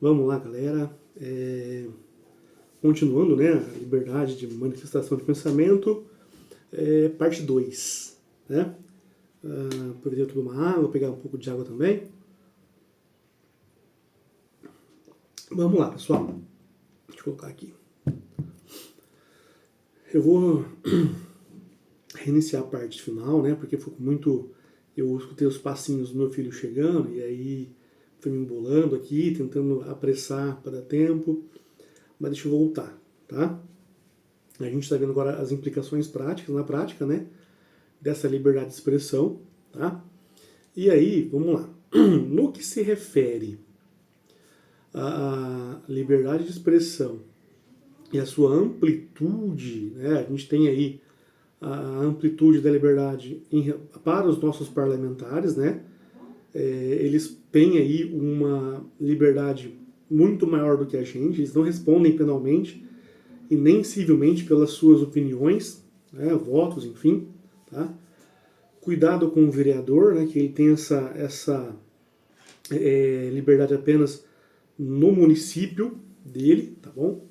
Vamos lá, galera. Continuando, né, a liberdade de manifestação de pensamento, parte 2, né? Poderia tomar uma água, pegar um pouco de água também. Vamos lá, pessoal. Deixa eu colocar aqui. Eu vou reiniciar a parte final, né, porque foi muito... Eu escutei os passinhos do meu filho chegando e aí fui me embolando aqui, tentando apressar para dar tempo, mas deixa eu voltar, tá? A gente está vendo agora as implicações práticas, na prática, né, dessa liberdade de expressão, tá? E aí, vamos lá. No que se refere à liberdade de expressão e a sua amplitude, né, a gente tem aí a amplitude da liberdade para os nossos parlamentares, né? Eles têm aí uma liberdade muito maior do que a gente, eles não respondem penalmente e nem civilmente pelas suas opiniões, né, votos, enfim, tá? Cuidado com o vereador, né, que ele tem essa liberdade apenas no município dele, tá bom?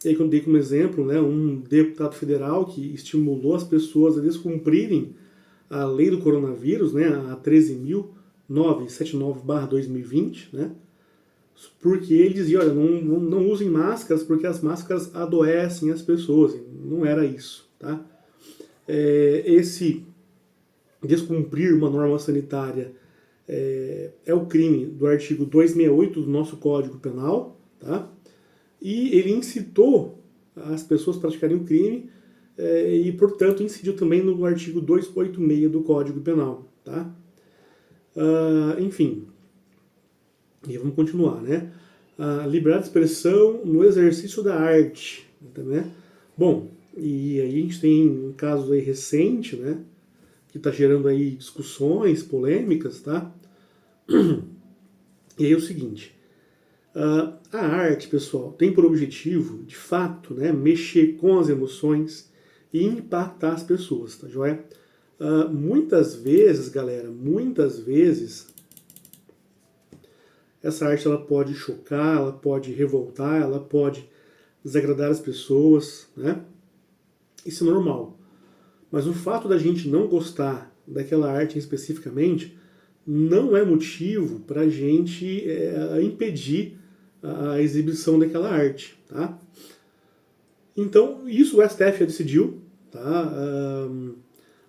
Eu dei como exemplo, né, um deputado federal que estimulou as pessoas a descumprirem a lei do coronavírus, né, a 13.979/2020, né, porque ele dizia, olha, não usem máscaras porque as máscaras adoecem as pessoas. Não era isso, tá? Esse descumprir uma norma sanitária é o crime do artigo 268 do nosso Código Penal, tá? E ele incitou as pessoas a praticarem o crime e, portanto, incidiu também no artigo 286 do Código Penal, tá? Enfim, e vamos continuar, né? A liberdade de expressão no exercício da arte, né? Bom, e aí a gente tem um caso aí recente, né? Que está gerando aí discussões, polêmicas, tá? E aí é o seguinte... a arte, pessoal, tem por objetivo, de fato, né, mexer com as emoções e impactar as pessoas, tá joia? Muitas vezes, galera, muitas vezes, essa arte ela pode chocar, ela pode revoltar, ela pode desagradar as pessoas, né? Isso é normal. Mas o fato da gente não gostar daquela arte especificamente não é motivo para a gente impedir a exibição daquela arte, tá? Então, isso o STF já decidiu, tá?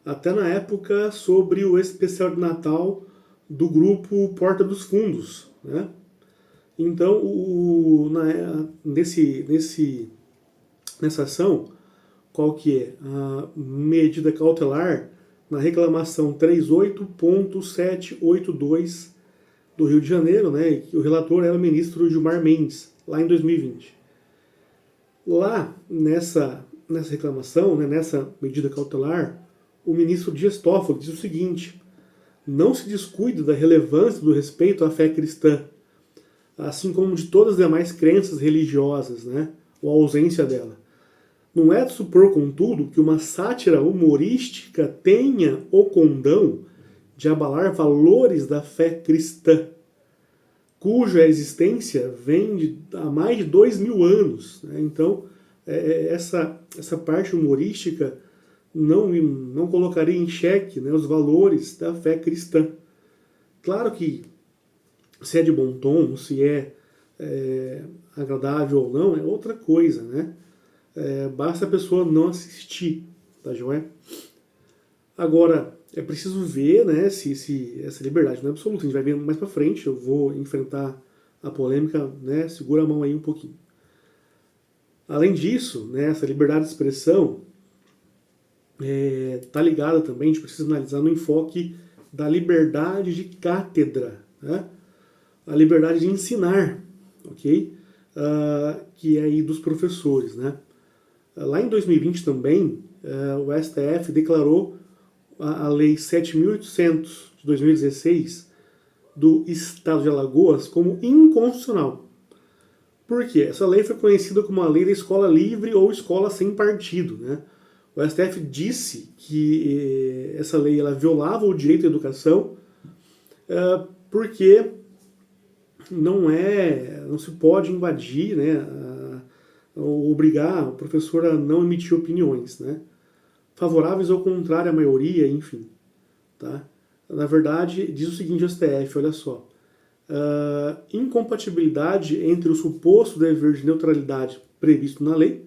Até na época sobre o especial de Natal do grupo Porta dos Fundos, né? Então, nessa ação, qual que é? A medida cautelar na reclamação 38.782 do Rio de Janeiro, né? Que o relator era o ministro Gilmar Mendes, lá em 2020. Lá, nessa reclamação, né, nessa medida cautelar, o ministro Dias Toffoli diz o seguinte: não se descuide da relevância do respeito à fé cristã, assim como de todas as demais crenças religiosas, né, ou a ausência dela. Não é de supor, contudo, que uma sátira humorística tenha o condão de abalar valores da fé cristã, cuja existência vem há mais de 2000 anos. Né? Então, essa parte humorística não colocaria em xeque, né, os valores da fé cristã. Claro que se é de bom tom, se é agradável ou não, é outra coisa, né? Basta a pessoa não assistir, tá joia? Agora, é preciso ver, né, se essa liberdade não é absoluta. A gente vai ver mais pra frente, eu vou enfrentar a polêmica, né, segura a mão aí um pouquinho. Além disso, né, essa liberdade de expressão tá ligada também, a gente precisa analisar no enfoque da liberdade de cátedra, né? A liberdade de ensinar, ok? Que é aí dos professores, né? Lá em 2020 também, o STF declarou a Lei 7.800 de 2016 do Estado de Alagoas como inconstitucional. Por quê? Essa lei foi conhecida como a Lei da Escola Livre ou Escola Sem Partido, né? O STF disse que essa lei ela violava o direito à educação porque não se pode invadir, né, ou obrigar o professor a não emitir opiniões, né, favoráveis ou contrário à maioria, enfim. Tá? Na verdade, diz o seguinte o STF, olha só. Incompatibilidade entre o suposto dever de neutralidade previsto na lei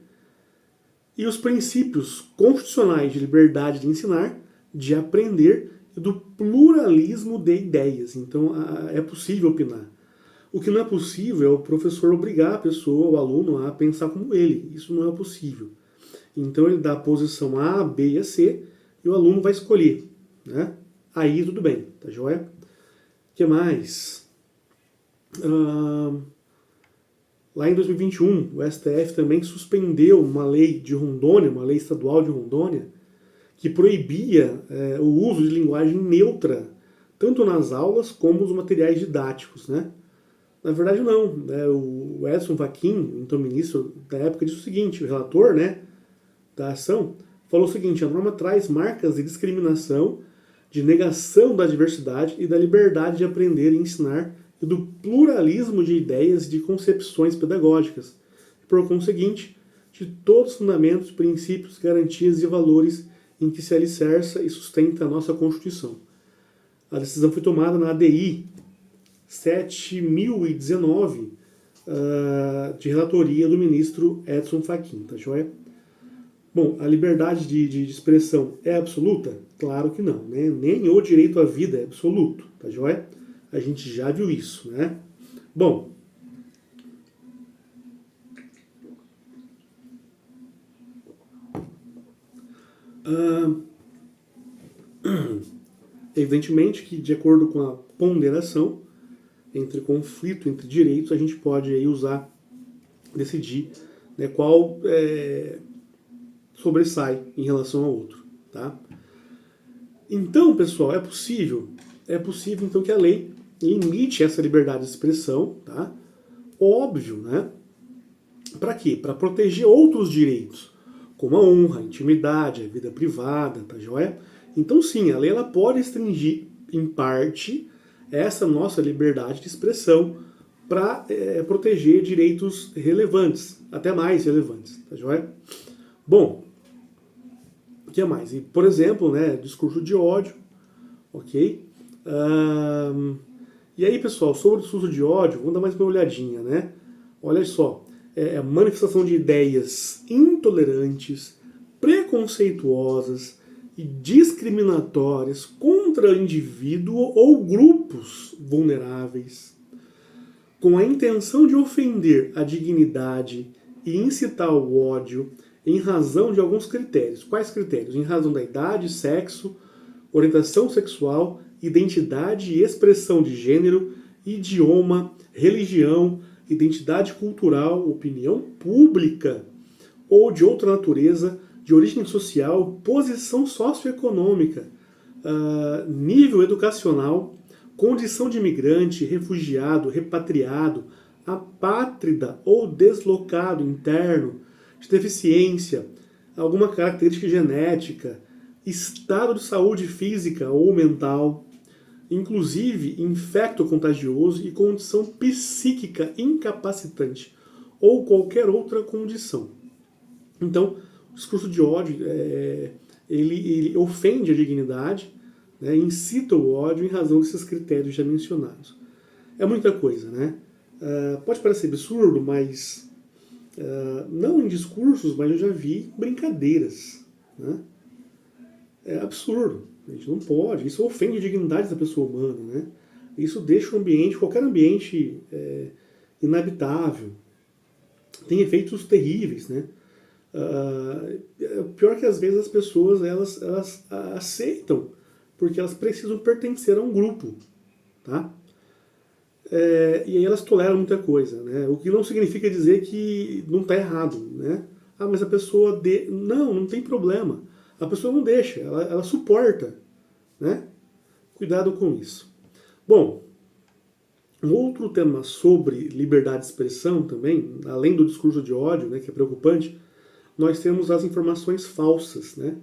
e os princípios constitucionais de liberdade de ensinar, de aprender e do pluralismo de ideias. Então, é possível opinar. O que não é possível é o professor obrigar a pessoa, o aluno, a pensar como ele. Isso não é possível. Então, ele dá a posição A, B e a C e o aluno vai escolher, né? Aí tudo bem, tá joia? O que mais? Lá em 2021, o STF também suspendeu uma lei de Rondônia, uma lei estadual de Rondônia, que proibia o uso de linguagem neutra, tanto nas aulas como nos materiais didáticos, né? Na verdade não, né? O Edson Fachin, então ministro da época, disse o seguinte, o relator, né, da ação, falou o seguinte, a norma traz marcas de discriminação, de negação da diversidade e da liberdade de aprender e ensinar e do pluralismo de ideias e de concepções pedagógicas. Por conseguinte, de todos os fundamentos, princípios, garantias e valores em que se alicerça e sustenta a nossa Constituição. A decisão foi tomada na ADI 7019, de relatoria do ministro Edson Fachin, tá joia? Bom, a liberdade de expressão é absoluta? Claro que não, né? Nem o direito à vida é absoluto, tá joia? A gente já viu isso, né? Bom, evidentemente que de acordo com a ponderação entre conflito, entre direitos, a gente pode aí decidir, né, qual sobressai em relação ao outro, tá? Então, pessoal, é possível então que a lei limite essa liberdade de expressão, tá? Óbvio, né? Para quê? Para proteger outros direitos, como a honra, a intimidade, a vida privada, tá joia? Então, sim, a lei ela pode restringir, em parte, essa nossa liberdade de expressão para proteger direitos relevantes, até mais relevantes, tá joia? Bom, o que mais? E, por exemplo, né, discurso de ódio, ok? E aí, pessoal, sobre o discurso de ódio, vamos dar mais uma olhadinha, né? Olha só, a manifestação de ideias intolerantes, preconceituosas e discriminatórias contra indivíduo ou grupos vulneráveis, com a intenção de ofender a dignidade e incitar o ódio em razão de alguns critérios. Quais critérios? Em razão da idade, sexo, orientação sexual, identidade e expressão de gênero, idioma, religião, identidade cultural, opinião pública ou de outra natureza, de origem social, posição socioeconômica, nível educacional, condição de imigrante, refugiado, repatriado, apátrida ou deslocado interno, de deficiência, alguma característica genética, estado de saúde física ou mental, inclusive infecto-contagioso e condição psíquica incapacitante ou qualquer outra condição. Então, o discurso de ódio ele ofende a dignidade, né, incita o ódio em razão desses critérios já mencionados. É muita coisa, né? Pode parecer absurdo, mas não em discursos, mas eu já vi brincadeiras, né? É absurdo. A gente não pode. Isso ofende a dignidade da pessoa humana, né? Isso deixa o ambiente, qualquer ambiente, inabitável. Tem efeitos terríveis, né? Pior que às vezes as pessoas elas aceitam porque elas precisam pertencer a um grupo, tá? E aí elas toleram muita coisa, né? O que não significa dizer que não está errado, né? Ah, mas a pessoa não tem problema. A pessoa não deixa, ela suporta, né? Cuidado com isso. Bom, um outro tema sobre liberdade de expressão também, além do discurso de ódio, né, que é preocupante, nós temos as informações falsas, né?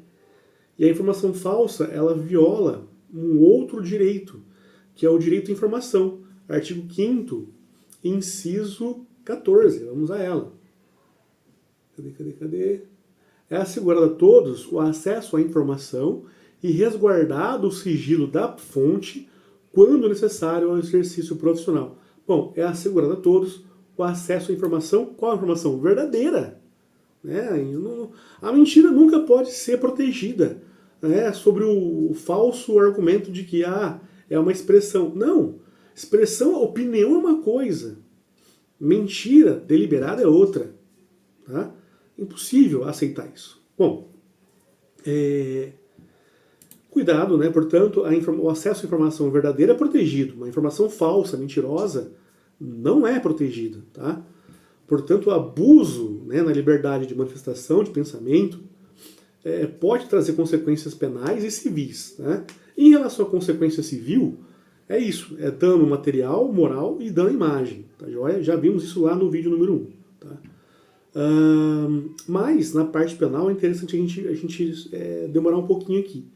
E a informação falsa, ela viola um outro direito, que é o direito à informação. Artigo 5º inciso 14. Vamos a ela. Cadê? É assegurado a todos o acesso à informação e resguardado o sigilo da fonte quando necessário ao exercício profissional. Bom, é assegurado a todos o acesso à informação. Qual a informação? Verdadeira. Né? A mentira nunca pode ser protegida, né? Sobre o falso argumento de que é uma expressão. Não. Expressão, opinião é uma coisa. Mentira deliberada é outra. Tá? Impossível aceitar isso. Bom, cuidado, né? Portanto, o acesso à informação verdadeira é protegido. Uma informação falsa, mentirosa, não é protegida. Tá? Portanto, o abuso, né, na liberdade de manifestação, de pensamento, pode trazer consequências penais e civis. Né? Em relação à consequência civil, é isso, é dano material, moral e dano à imagem. Tá joia? Já vimos isso lá no vídeo número 1. Tá? Mas, na parte penal, é interessante a gente demorar um pouquinho aqui.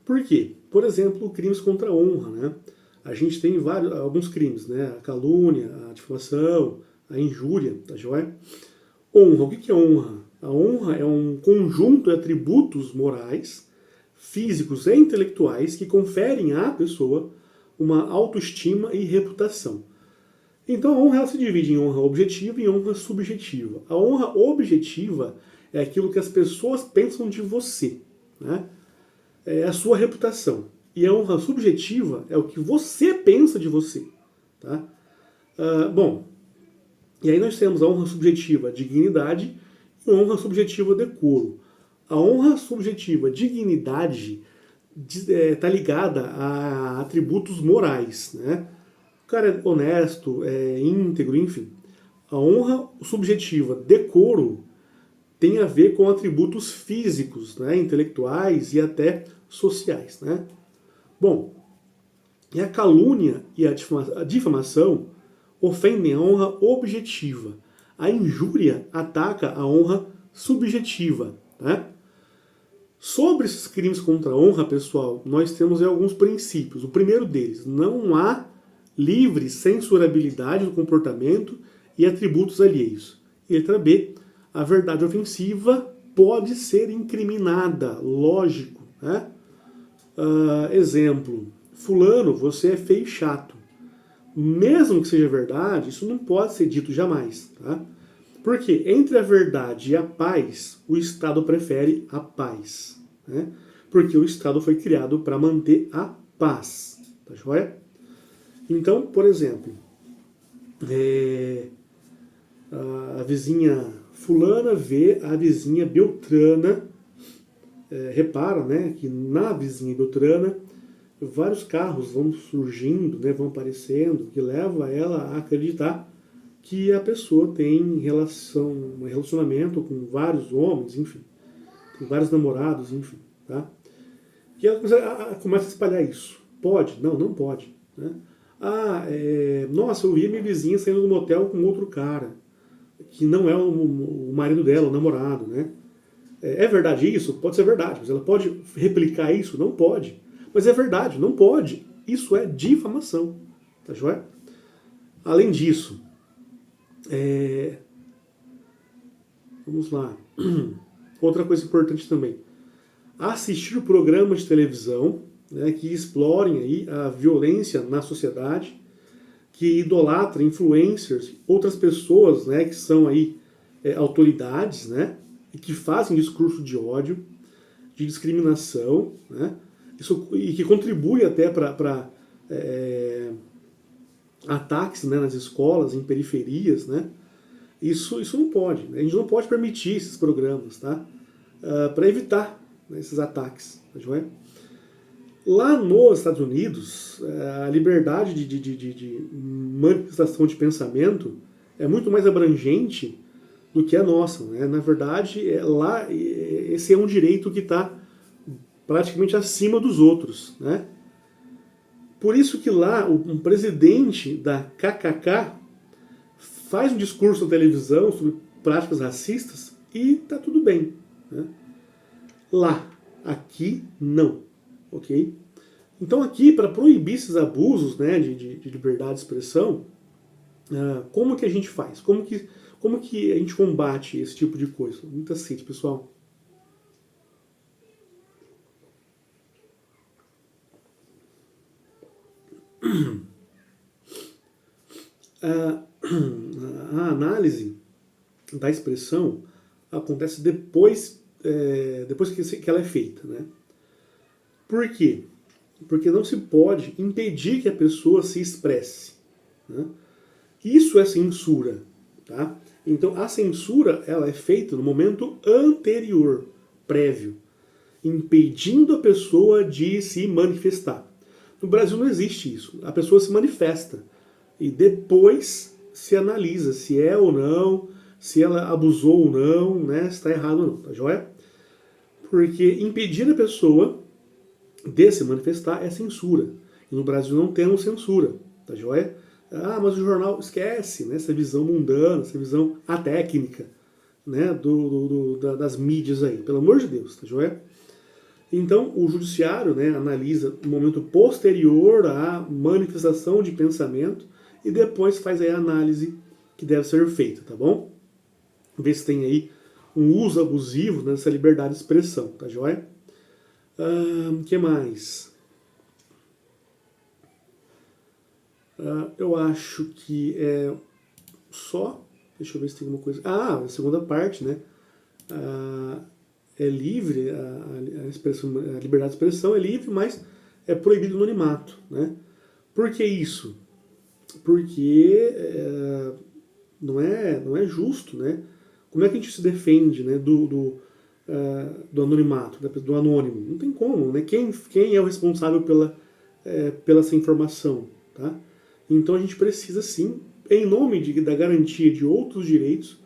Por quê? Por exemplo, crimes contra a honra. Né? A gente tem alguns crimes, né? A calúnia, a difamação, a injúria, tá joia? Honra, o que é honra? A honra é um conjunto de atributos morais, físicos e intelectuais que conferem à pessoa uma autoestima e reputação. Então a honra ela se divide em honra objetiva e honra subjetiva. A honra objetiva é aquilo que as pessoas pensam de você, né? É a sua reputação. E a honra subjetiva é o que você pensa de você. Tá? Bom, e aí nós temos a honra subjetiva dignidade e a honra subjetiva decoro. A honra subjetiva dignidade está ligada a atributos morais, né? O cara é honesto, é íntegro, enfim. A honra subjetiva decoro tem a ver com atributos físicos, né? Intelectuais e até sociais, né? Bom, e a calúnia e a difamação ofendem a honra objetiva. A injúria ataca a honra subjetiva. Né? Sobre esses crimes contra a honra, pessoal, nós temos alguns princípios. O primeiro deles, não há livre censurabilidade do comportamento e atributos alheios. E letra B, a verdade ofensiva pode ser incriminada, lógico. Né? Exemplo, fulano, você é feio e chato. Mesmo que seja verdade, isso não pode ser dito jamais. Tá? Porque entre a verdade e a paz, o Estado prefere a paz. Né? Porque o Estado foi criado para manter a paz. Tá joia? Então, por exemplo, a vizinha fulana vê a vizinha Beltrana, repara, né, que na vizinha Beltrana vários carros vão surgindo, né, vão aparecendo, que leva ela a acreditar que a pessoa tem um relacionamento com vários homens, enfim, com vários namorados, enfim, tá? E ela começa a espalhar isso. Pode? Não, não pode. Né? Nossa, eu vi minha vizinha saindo do motel com outro cara, que não é o marido dela, o namorado, né? É verdade isso? Pode ser verdade, mas ela pode replicar isso? Não pode. Mas é verdade, não pode. Isso é difamação. Tá joia? Além disso, vamos lá. Outra coisa importante também. Assistir programas de televisão, né, que explorem aí a violência na sociedade, que idolatrem influencers, outras pessoas, né, que são aí autoridades, né, e que fazem discurso de ódio, de discriminação, né, e que contribui até para ataques, né, nas escolas, em periferias, né? Isso não pode. Né? A gente não pode permitir esses programas, tá? Para evitar, né, esses ataques. Tá joia? Lá nos Estados Unidos, a liberdade de manifestação de pensamento é muito mais abrangente do que a nossa. Né? Na verdade, lá esse é um direito que está praticamente acima dos outros, né? Por isso que lá um presidente da KKK faz um discurso na televisão sobre práticas racistas e tá tudo bem, né? Lá, aqui não, ok? Então aqui, para proibir esses abusos, né, de liberdade de expressão, Como que a gente faz? Como que a gente combate esse tipo de coisa? Muita sede, pessoal. A análise da expressão acontece depois que ela é feita, né? Por quê? Porque não se pode impedir que a pessoa se expresse, né? Isso é censura, tá? Então a censura ela é feita no momento anterior, prévio, impedindo a pessoa de se manifestar. No Brasil não existe isso. A pessoa se manifesta e depois se analisa se é ou não, se ela abusou ou não, né? Se está errado ou não, tá joia? Porque impedir a pessoa de se manifestar é censura. E no Brasil não temos censura, tá joia? Ah, mas o jornal esquece, né? Essa visão mundana, essa visão atécnica, né? Das mídias aí, pelo amor de Deus, tá joia? Então, o judiciário, né, analisa o momento posterior à manifestação de pensamento e depois faz aí a análise que deve ser feita, tá bom? Ver se tem aí um uso abusivo dessa liberdade de expressão, tá joia? Que mais? Eu acho que é só... Deixa eu ver se tem alguma coisa... a segunda parte, né? É livre, a liberdade de expressão é livre, mas é proibido o anonimato, né? Por que isso? Porque não é justo, né? Como é que a gente se defende, né, do anonimato, do anônimo? Não tem como, né? Quem é o responsável pela essa informação, tá? Então a gente precisa sim, em nome da garantia de outros direitos,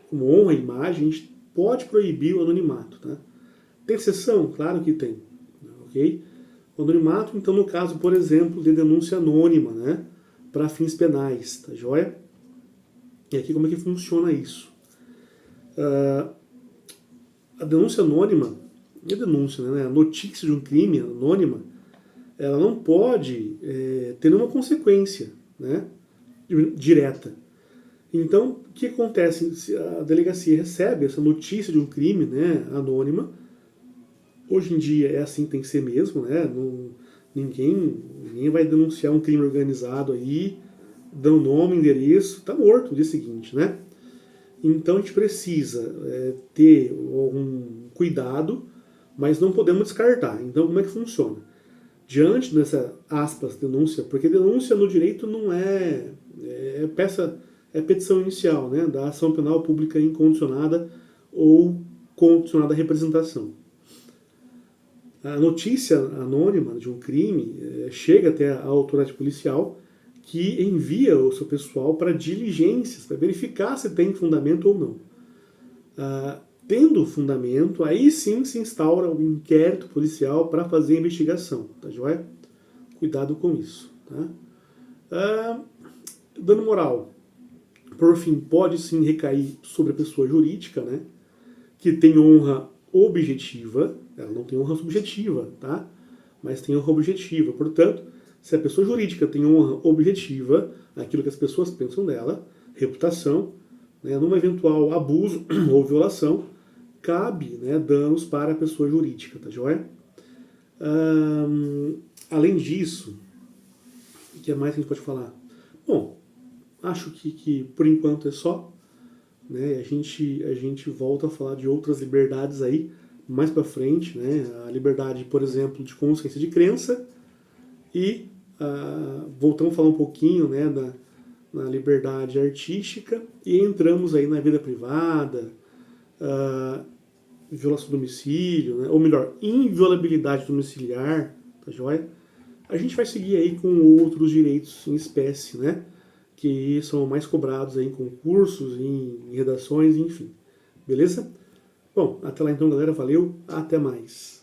como honra e imagem, a gente pode proibir o anonimato, tá? Tem exceção? Claro que tem, ok? O anonimato, então, no caso, por exemplo, de denúncia anônima, né, para fins penais, tá joia? E aqui como é que funciona isso? A denúncia anônima, a denúncia, né, a notícia de um crime anônima, ela não pode ter nenhuma consequência, né, direta. Então, o que acontece? Se a delegacia recebe essa notícia de um crime, né, anônima, hoje em dia é assim que tem que ser mesmo, né? Ninguém vai denunciar um crime organizado aí, dando nome, endereço, tá morto no dia seguinte, né? Então a gente precisa ter algum cuidado, mas não podemos descartar. Então como é que funciona? Diante dessa, aspas, denúncia, porque denúncia no direito não é petição inicial, né, da ação penal pública incondicionada ou condicionada à representação. A notícia anônima de um crime chega até a autoridade policial, que envia o seu pessoal para diligências, para verificar se tem fundamento ou não. Tendo fundamento, aí sim se instaura o inquérito policial para fazer a investigação, tá joia? Cuidado com isso, tá? Dano moral, por fim, pode sim recair sobre a pessoa jurídica, né? Que tem honra objetiva, ela não tem honra subjetiva, tá? Mas tem honra objetiva. Portanto, se a pessoa jurídica tem honra objetiva, aquilo que as pessoas pensam dela, reputação, né, num eventual abuso ou violação, cabe, né, danos para a pessoa jurídica, tá joia? Além disso, o que mais que a gente pode falar? Bom, acho que por enquanto é só. Né? A gente volta a falar de outras liberdades aí mais para frente, né? A liberdade, por exemplo, de consciência de crença e voltamos a falar um pouquinho, né, na liberdade artística e entramos aí na vida privada, violação do domicílio, né? Ou melhor, inviolabilidade domiciliar, tá joia? A gente vai seguir aí com outros direitos em espécie, né? Que são mais cobrados aí em concursos, em redações, enfim. Beleza? Bom, até lá então, galera. Valeu. Até mais.